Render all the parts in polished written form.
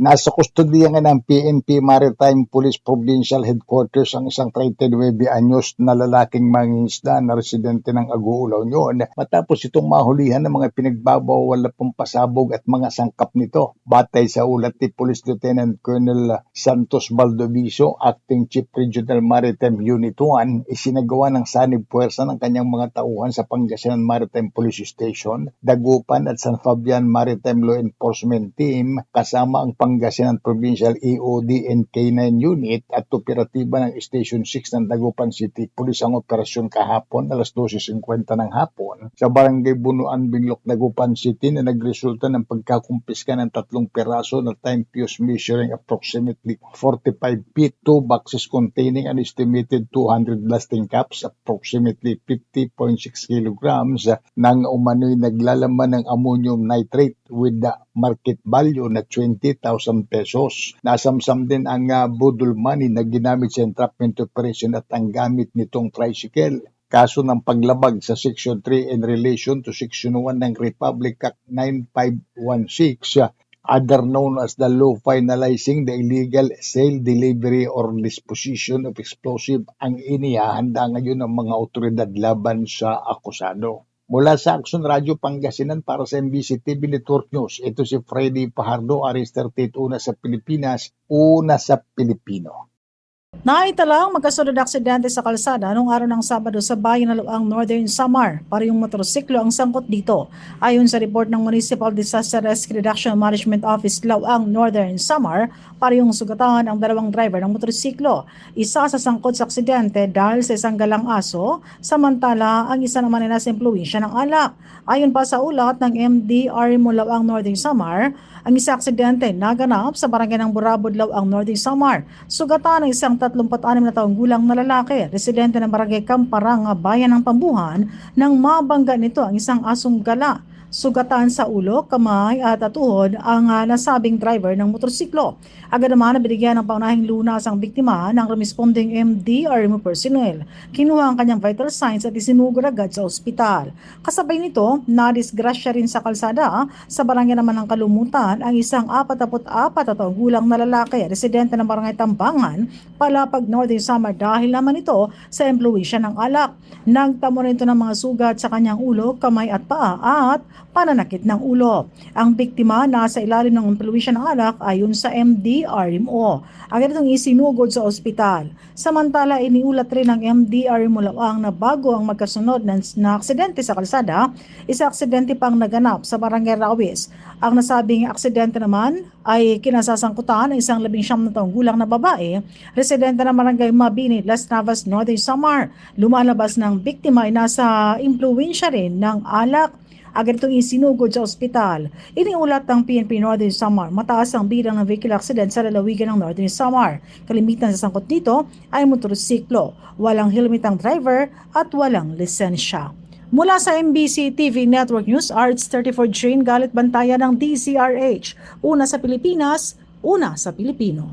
Nasa kustodiya nga ng PNP Maritime Police Provincial Headquarters ang isang 39 anyos na lalaking mangingisda na residente ng Aguulaw Union matapos itong mahulihan ng mga pinagbabawal na pampasabog at mga sangkap nito. Batay sa ulat ni Police Lieutenant Colonel Santos Baldoviso, Acting Chief Regional Maritime Unit 1, isinagawa ng sanib puwersa ng kanyang mga tauhan sa Pangasinan Maritime Police Station, Dagupan at San Fabian Maritime Law Enforcement Team kasama ang Pangasinan Provincial EOD and K9 Unit at operatiba ng Station 6 ng Dagupan City Police ang operasyon kahapon alas 12:50 ng hapon sa Barangay Bunuan, Binlok, Dagupan City na nagresulta ng pagkakumpiska ng 3 piraso na time fuse measuring approximately 45 feet, 2 boxes containing an estimated 200 blasting caps, approximately 50.6 kilograms ng umano'y naglalaman ng ammonium nitrate with the market value na 20,000 pesos. Nasamsam din ang budol money na ginamit sa entrapment operation at ang gamit nitong tricycle. Kaso ng paglabag sa Section 3 in relation to Section 1 ng Republic Act 9516, other known as the law finalizing the illegal sale, delivery, or disposition of explosive, ang inihahanda ngayon ng mga otoridad laban sa akusado. Mula sa Action Radio Pangasinan para sa MBC TV Network News, ito si Freddy Pajardo, Aris 38, una sa Pilipinas, una sa Pilipino. Naitalang magkasunod aksidente sa kalsada noong araw ng Sabado sa bayan ng Luang, Northern Samar. Parehong motorsiklo ang sangkot dito. Ayon sa report ng Municipal Disaster Risk Reduction Management Office Luang, Northern Samar, parehong sugatan ang 2 driver ng motorsiklo. Isa sa sangkot sa aksidente dahil sa isang galang aso, samantala ang isa naman ay nasa impluwensya ng alak. Ayon pa sa ulat ng MDR Luang, Northern Samar, ang isang aksidente naganap sa barangay ng Burabod, Luang, Northern Samar. Sugatan ng isang 36 na taong gulang na lalaki, residente ng barangay Kamparang, bayan ng Pambuhan, nang mabangga nito ang isang asong gala. Sugatan sa ulo, kamay at tuhod ang nasabing driver ng motorsiklo. Agad naman na binigyan ng paunahing lunas ang biktima ng responding MDRMO personnel. Kinuha ang kanyang vital signs at isinugod agad sa ospital. Kasabay nito, nadisgrasya rin sa kalsada sa barangay naman ng Kalumutan ang isang 44 na taong gulang na lalaki, residente ng barangay Tambangan, Palapag, Northern Samar dahil naman ito sa impluwensya ng alak. Nagtamo rin ito ng mga sugat sa kanyang ulo, kamay at paa at pananakit ng ulo. Ang biktima nasa ilalim ng impluwensya ng alak ayon sa MDRMO. Agad itong isinugod sa ospital. Samantala, iniulat rin ng MDRMO Luang na bago ang magkasunod na aksidente sa kalsada, isa aksidente pang naganap sa Barangay Rawis. Ang nasabing aksidente naman ay kinasasangkutan ng isang 19 na taong gulang na babae, residente ng Barangay Mabini, Las Navas, Northern Samar. Lumalabas ng biktima ay nasa impluwensya rin ng alak. Agad itong isinugod sa ospital. Iniulat ng PNP Northern Samar, mataas ang bilang ng vehicle accident sa lalawigan ng Northern Samar. Kalimitan sa sangkot dito ay motorsiklo, walang helmet ang driver at walang lisensya. Mula sa MBC TV Network News, RH34 Jane Galit Bantayan ng DCRH. Una sa Pilipinas, una sa Pilipino.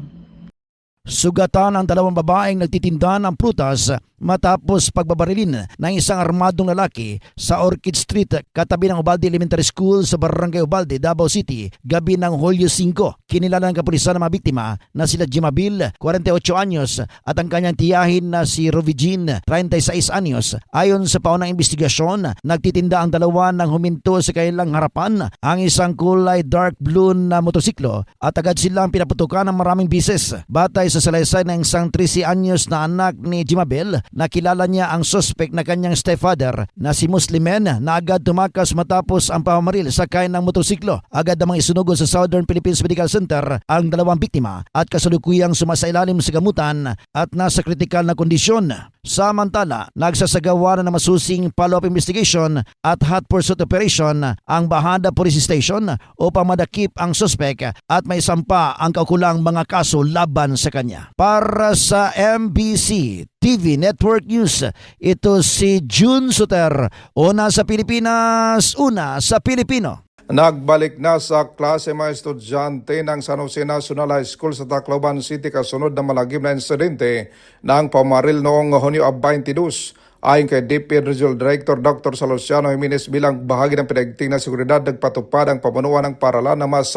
Sugatan ang 2 babaeng nagtitinda ng prutas matapos pagbabarilin ng isang armadong lalaki sa Orchid Street katabi ng Ubalde Elementary School sa Barangay Ubalde, Davao City, gabi ng Hulyo 5. Kinilala ng kapulisan ng mga biktima na sila Jimabil, 48 anyos at ang kanyang tiyahin na si Rovigin, 36 anyos. Ayon sa paunang investigasyon, nagtitinda ang dalawa nang huminto sa kanilang harapan ang isang kulay dark blue na motorsiklo at agad silang pinaputukan ng maraming bises. Batay sa salaysay ng isang 13 anyos na anak ni Jimabil, nakilala niya ang suspect na kanyang stepfather na si Muslimen na agad tumakas matapos ang pamamaril sakay ng motorsiklo. Agad namang isunugod sa Southern Philippines Medical Center ang 2 biktima at kasalukuyang sumasailalim sa gamutan at nasa kritikal na kondisyon. Samantala, nagsasagawa na ng masusing follow-up investigation at hot pursuit operation ang Bahada Police Station upang madakip ang suspect at may sampa ang kaukulang mga kaso laban sa kanya. Para sa MBC TV Network News, ito si June Suter, una sa Pilipinas, una sa Pilipino. Nagbalik na sa klase mga estudyante ng San Jose National High School sa Tacloban City kasunod ng malagim na insidente ng pamaril noong Hunyo 22. Ayon kay DepEd Regional Director Dr. Salosiano Jimenez, bilang bahagi ng pinagting na seguridad, nagpatupad ang pamunuan ng paralan na mas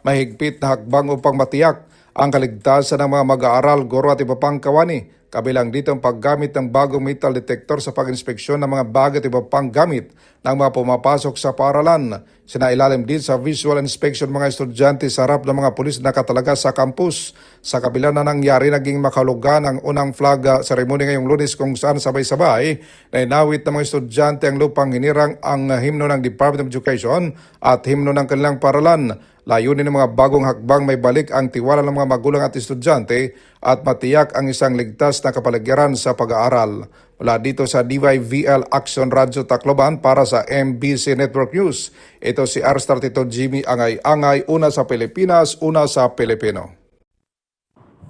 mahigpit na hakbang upang matiyak ang kaligtasan ng mga mag-aaral, guro at iba pang kawani. Kabilang dito ang paggamit ng bagong metal detector sa pag-inspeksyon ng mga bag at iba pang gamit ng mga pumapasok sa paaralan. Sinailalim din sa visual inspection mga estudyante sa harap ng mga pulis na nakatalaga sa campus. Sa kabila na nangyari, naging makalugan ang unang flag ceremony ngayong Lunes kung saan sabay-sabay na inawit ng mga estudyante ang lupang hinirang ang himno ng Department of Education at himno ng kanilang paaralan. Layunin ng mga bagong hakbang may balik ang tiwala ng mga magulang at estudyante at matiyak ang isang ligtas na kapaligiran sa pag-aaral. Mula dito sa DYVL Action Radio Tacloban para sa MBC Network News, ito si R-Star Tito Jimmy Angay-Angay, una sa Pilipinas, una sa Pilipino.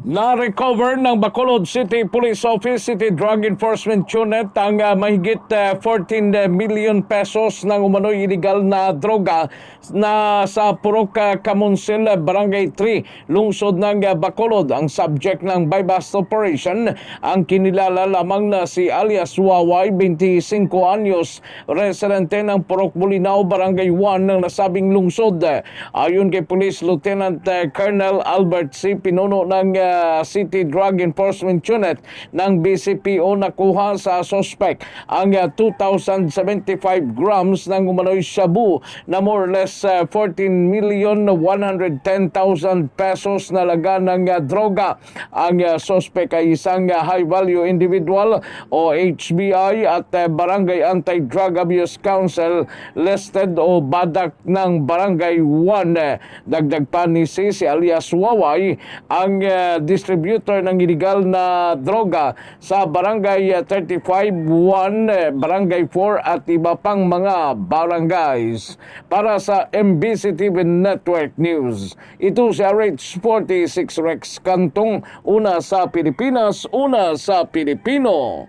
Na-recover ng Bacolod City Police Office City Drug Enforcement Unit ang mahigit 14 million pesos ng umano'y illegal na droga na sa Purok Kamunsil, Barangay 3, lungsod ng Bacolod. Ang subject ng buy-bust operation ang kinilala lamang na si alias Waway, 25 anyos, residente ng Purok Bulinaw, Barangay 1 ng nasabing lungsod. Ayon kay Police Lieutenant Colonel Albert C. Pinuno ng City Drug Enforcement Unit ng BCPO, nakuha sa suspect ang 2,075 grams ng umano'y shabu na more or less 14,110,000 pesos na laga ng droga. Ang suspect ay isang high-value individual o HBI at Barangay Anti-Drug Abuse Council listed o badak ng Barangay 1. Dagdag pa ni si alias Waway ang distributor ng illegal na droga sa Barangay 35-1, Barangay 4 at iba pang mga barangays. Para sa MBC TV Network News, ito si RH46 Rex Cantong, una sa Pilipinas, una sa Pilipino.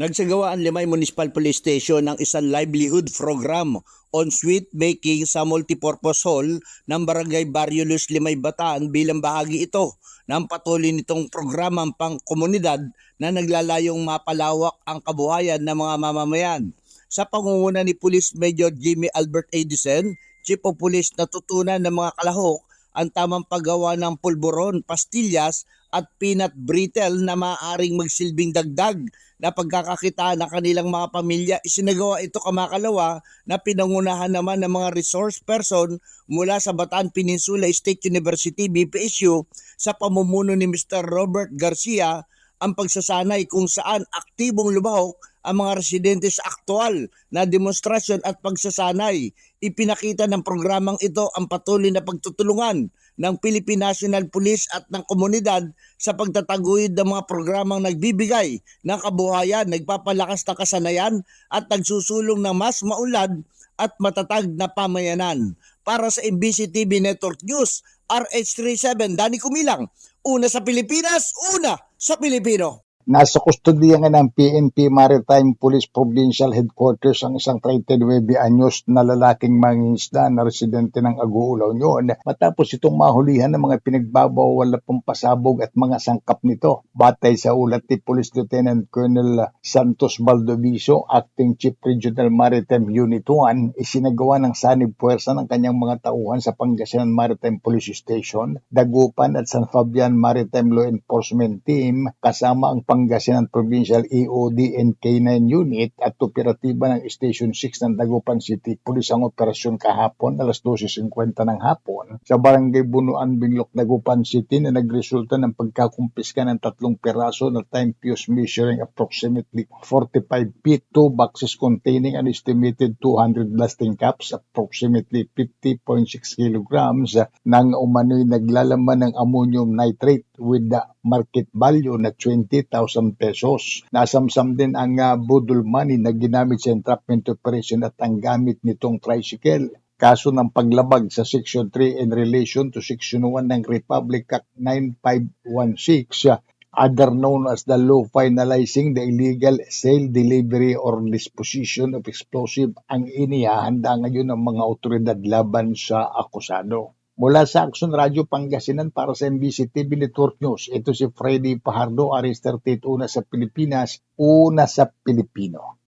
Nagsagawa ang Limay Municipal Police Station ng isang livelihood program on sweet making sa multipurpose hall ng Barangay Barrio Luz, Limay, Bataan bilang bahagi ito ng patuloy nitong programang pangkomunidad na naglalayong mapalawak ang kabuhayan ng mga mamamayan. Sa pangunguna ni Police Major Jimmy Albert Edison, Chief of Police, natutunan ng mga kalahok ang tamang paggawa ng pulburon, pastillas at peanut brittle na maaaring magsilbing dagdag na pagkakakitaan ng kanilang mga pamilya. Isinagawa ito kamakalawa na pinangunahan naman ng mga resource person mula sa Bataan Peninsula State University BPSU sa pamumuno ni Mr. Robert Garcia ang pagsasanay kung saan aktibong lumahok ang mga residente sa aktual na demonstrasyon at pagsasanay. Ipinakita ng programang ito ang patuloy na pagtutulungan ng Philippine National Police at ng komunidad sa pagtataguyod ng mga programang nagbibigay ng kabuhayan, nagpapalakas ng kasanayan at nagsusulong ng mas maunlad at matatag na pamayanan. Para sa MBC TV Network News, RH37, Danny Kumilang, una sa Pilipinas, una sa Pilipino. Nasa kustodiya nga ng PNP Maritime Police Provincial Headquarters ang isang 39 anyos na lalaking mangingisda na residente ng Aguulaw Union matapos itong mahulihan ng mga pinagbabawal na pampasabog at mga sangkap nito. Batay sa ulat ni Police Lieutenant Colonel Santos Baldoviso, Acting Chief Regional Maritime Unit 1, isinagawa ng sanib puwersa ng kanyang mga tauhan sa Pangasinan Maritime Police Station, Dagupan at San Fabian Maritime Law Enforcement Team kasama ang Pangasinan Provincial EOD and K9 Unit at operatiba ng Station 6 ng Dagupan City Police ang operasyon kahapon alas 12:50 ng hapon sa Barangay Bunuan, Binlok, Dagupan City na nagresulta ng pagkakumpiska ng 3 piraso na time fuse measuring approximately 45 feet, 2 boxes containing an estimated 200 blasting caps, approximately 50.6 kilograms ng umano'y naglalaman ng ammonium nitrate with the market value na 20,000 pesos. Nasamsam din ang budol money na ginamit sa entrapment operation at ang gamit nitong tricycle. Kaso ng paglabag sa Section 3 in relation to Section 1 ng Republic Act 9516, other known as the law finalizing the illegal sale, delivery, or disposition of explosive, ang inihahanda ngayon ng mga otoridad laban sa akusado. Mula sa Action Radio Pangasinan para sa MBC TV Network News, ito si Freddy Pajardo, Aris 38, una sa Pilipinas, una sa Pilipino.